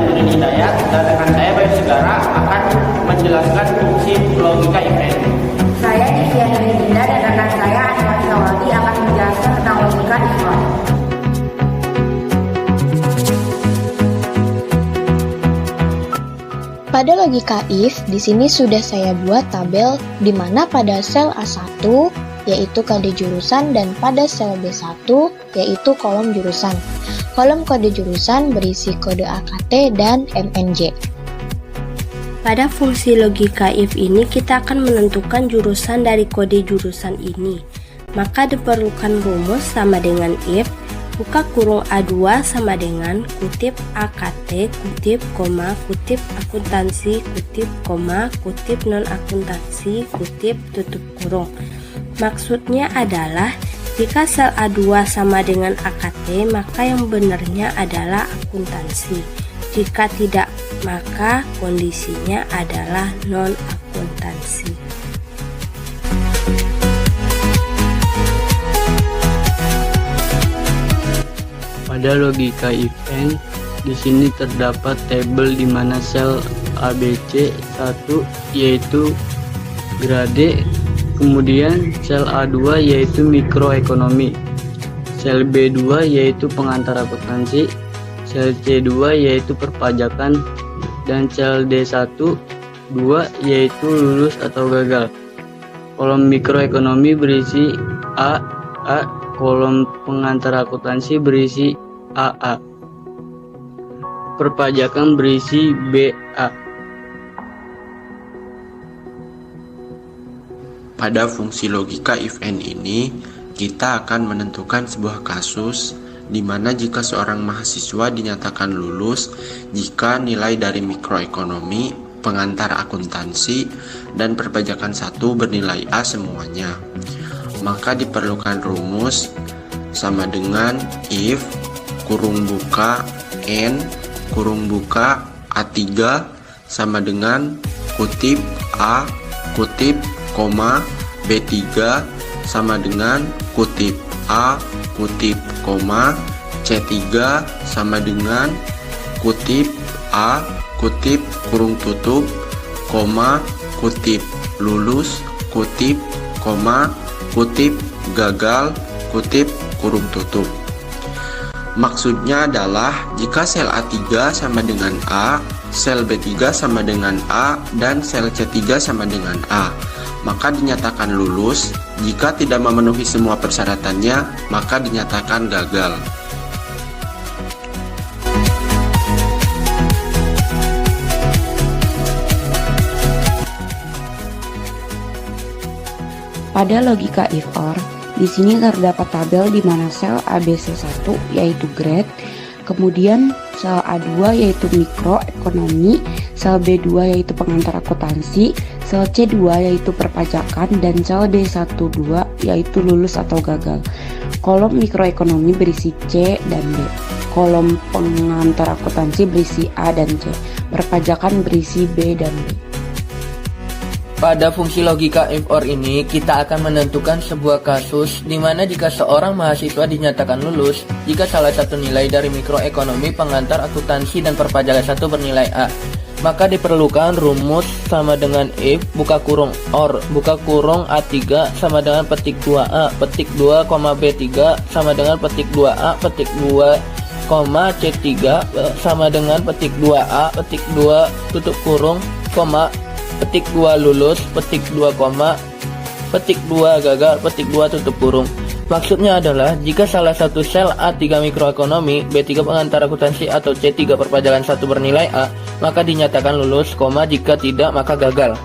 Nurdin Hidayat dan rekan saya Bayu Segara akan menjelaskan fungsi logika if and. Saya Divya Dinda dan rekan saya Anwar Syawati akan menjelaskan tentang logika if or. Pada logika if, di sini sudah saya buat tabel di mana pada sel A1 yaitu kode jurusan dan pada sel B1 yaitu kolom jurusan. Kolom kode jurusan berisi kode AKT dan MNJ. Pada fungsi logika if ini kita akan menentukan jurusan dari kode jurusan ini. Maka diperlukan rumus sama dengan if buka kurung A2 sama dengan kutip AKT kutip koma kutip akuntansi kutip koma kutip non akuntansi kutip tutup kurung. Maksudnya adalah jika sel A2 sama dengan AKT maka yang benarnya adalah akuntansi. Jika tidak maka kondisinya adalah non akuntansi. Pada logika if and, di sini terdapat tabel di mana sel ABC 1 yaitu grade, kemudian sel A2 yaitu mikroekonomi, sel B2 yaitu pengantar akuntansi, sel C2 yaitu perpajakan, dan sel D1 2 yaitu lulus atau gagal. Kolom mikroekonomi berisi A, kolom pengantar akuntansi berisi AA. Perpajakan berisi BA. Pada fungsi logika if and ini, kita akan menentukan sebuah kasus di mana jika seorang mahasiswa dinyatakan lulus jika nilai dari mikroekonomi, pengantar akuntansi, dan perpajakan 1 bernilai A semuanya. Maka diperlukan rumus sama dengan if kurung buka N kurung buka A3 sama dengan kutip A kutip koma B3 sama dengan kutip A kutip koma C3 sama dengan kutip A kutip kurung tutup koma kutip lulus kutip koma kutip gagal kutip kurung tutup. Maksudnya adalah jika sel A3 sama dengan A, sel B3 sama dengan A, dan sel C3 sama dengan A, maka dinyatakan lulus. Jika tidak memenuhi semua persyaratannya, maka dinyatakan gagal. Pada logika if or, di sini terdapat tabel di mana sel ABC1 yaitu grade, kemudian sel A2 yaitu mikroekonomi, sel B2 yaitu pengantar akuntansi, sel C2 yaitu perpajakan, dan sel D12 yaitu lulus atau gagal. Kolom mikroekonomi berisi C dan B. Kolom pengantar akuntansi berisi A dan C. Perpajakan berisi B dan B. Pada fungsi logika if or ini, kita akan menentukan sebuah kasus di mana jika seorang mahasiswa dinyatakan lulus jika salah satu nilai dari mikroekonomi, pengantar akuntansi, dan perpajakan 1 bernilai A. Maka diperlukan rumus sama dengan if buka kurung or buka kurung A3 sama dengan petik 2A petik 2, B3 sama dengan petik 2A petik 2, C3 sama dengan petik 2A petik 2 tutup kurung, petik 2 lulus, petik 2, petik 2 gagal, petik 2 tutup kurung. Maksudnya adalah jika salah satu sel A3 mikroekonomi, B3 pengantar akuntansi, atau C3 perpajakan 1 bernilai A, maka dinyatakan lulus, jika tidak maka gagal.